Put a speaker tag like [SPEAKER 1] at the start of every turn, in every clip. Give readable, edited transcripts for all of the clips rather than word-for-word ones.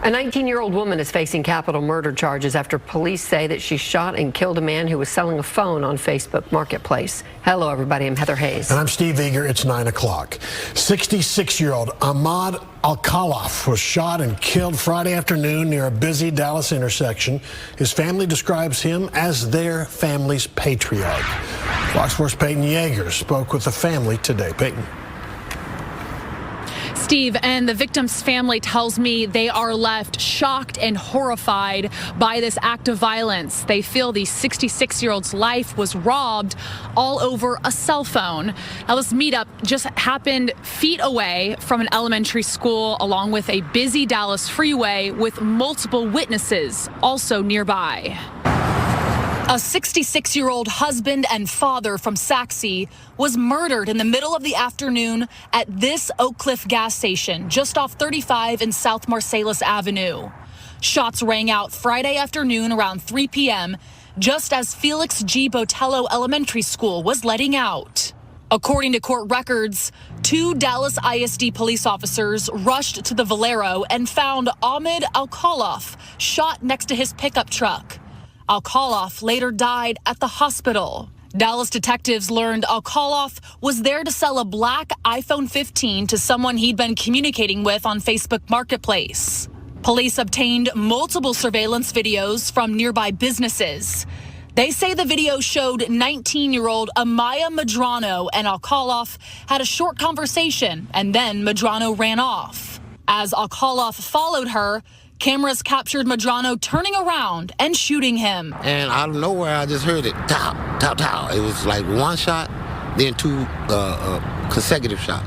[SPEAKER 1] A 19-year-old woman is facing capital murder charges after police say that she shot and killed a man who was selling a phone on Facebook Marketplace. Hello, everybody. I'm Heather Hayes.
[SPEAKER 2] And I'm Steve Eager. It's 9 o'clock. 66-year-old Ahmad Alkhalaf was shot and killed Friday afternoon near a busy Dallas intersection. His family describes him as their family's patriarch. Fox 4's Peyton Yeager spoke with the family today. Peyton.
[SPEAKER 3] Steve, and the victim's family tells me they are left shocked and horrified by this act of violence. They feel the 66-year-old's life was robbed all over a cell phone. Now, this meetup just happened feet away from an elementary school along with a busy Dallas freeway with multiple witnesses also nearby. A 66-year-old husband and father from Saxe was murdered in the middle of the afternoon at this Oak Cliff gas station just off 35 and South Marsalis Avenue. Shots rang out Friday afternoon around 3 p.m. just as Felix G. Botello Elementary School was letting out. According to court records, 2 Dallas ISD police officers rushed to the Valero and found Ahmad Alkhalaf shot next to his pickup truck. Alkhalaf later died at the hospital. Dallas detectives learned Alkhalaf was there to sell a black iPhone 15 to someone he'd been communicating with on Facebook Marketplace. Police obtained multiple surveillance videos from nearby businesses. They say the video showed 19-year-old Amaya Medrano and Alkhalaf had a short conversation, and then Medrano ran off. As Alkhalaf followed her, cameras captured Medrano turning around and shooting him.
[SPEAKER 4] And out of nowhere, I just heard it, pow, pow, pow. It was like one shot, then 2 consecutive shots.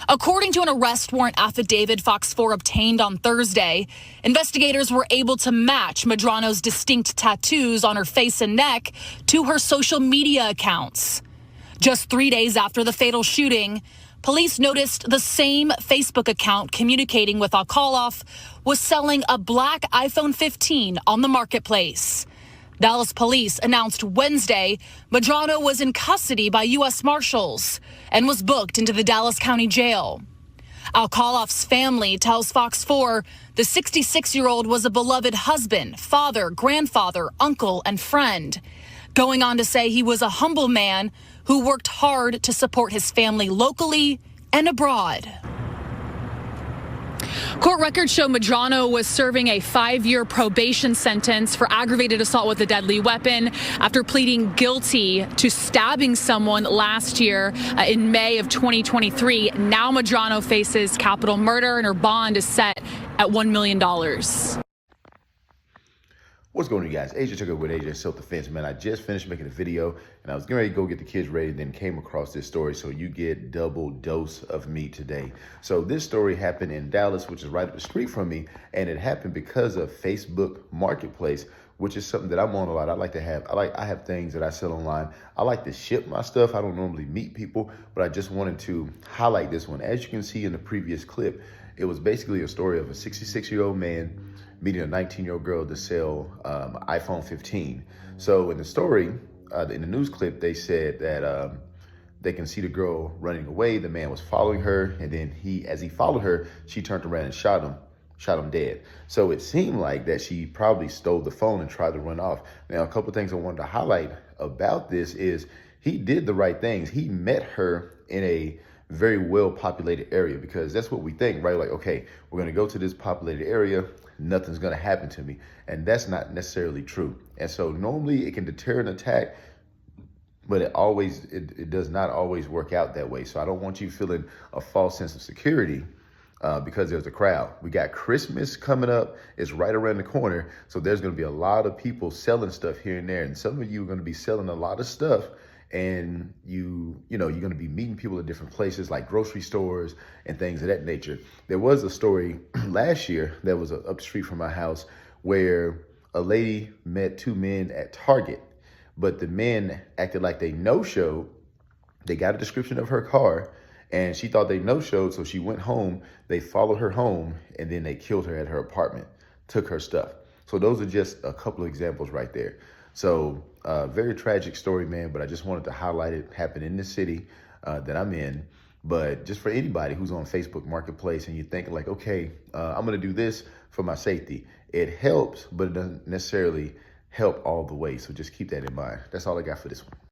[SPEAKER 3] According to an arrest warrant affidavit Fox 4 obtained on Thursday, investigators were able to match Medrano's distinct tattoos on her face and neck to her social media accounts. Just 3 days after the fatal shooting, police noticed the same Facebook account communicating with Alkhalaf was selling a black iPhone 15 on the marketplace. Dallas police announced Wednesday Medrano was in custody by U.S. Marshals and was booked into the Dallas County Jail. Alkhalaf's family tells Fox 4 the 66-year-old was a beloved husband, father, grandfather, uncle, and friend, going on to say he was a humble man who worked hard to support his family locally and abroad. Court records show Medrano was serving a 5-year probation sentence for aggravated assault with a deadly weapon after pleading guilty to stabbing someone last year in May of 2023. Now Medrano faces capital murder and her bond is set at $1 million.
[SPEAKER 5] What's going on, you guys? AJ Tucker with AJ Self Defense, man. I just finished making a video and I was getting ready to go get the kids ready, then came across this story. So you get double dose of me today. So this story happened in Dallas, which is right up the street from me. And it happened because of Facebook Marketplace, which is something that I'm on a lot. I have things that I sell online. I like to ship my stuff. I don't normally meet people, but I just wanted to highlight this one. As you can see in the previous clip, it was basically a story of a 66-year-old man meeting a 19-year-old girl to sell iPhone 15. So in the story, in the news clip, they said that they can see the girl running away. The man was following her, and then as he followed her, she turned around and shot him dead. So it seemed like that she probably stole the phone and tried to run off. Now, a couple of things I wanted to highlight about this is he did the right things. He met her in a very well-populated area, because that's what we think, right? Like, okay, we're going to go to this populated area, nothing's going to happen to me. And that's not necessarily true. And so normally it can deter an attack, but it does not always work out that way. So I don't want you feeling a false sense of security because there's a crowd. We got Christmas coming up. It's right around the corner. So there's going to be a lot of people selling stuff here and there. And some of you are going to be selling a lot of stuff. And you're going to be meeting people at different places like grocery stores and things of that nature. There was a story last year that was up the street from my house where a lady met 2 men at Target, but the men acted like they no-showed. They got a description of her car and she thought they no-showed. So she went home, they followed her home, and then they killed her at her apartment, took her stuff. So those are just a couple of examples right there. So very tragic story, man, but I just wanted to highlight it. Happened in the city that I'm in. But just for anybody who's on Facebook Marketplace and you think like, okay, I'm going to do this for my safety. It helps, but it doesn't necessarily help all the way. So just keep that in mind. That's all I got for this one.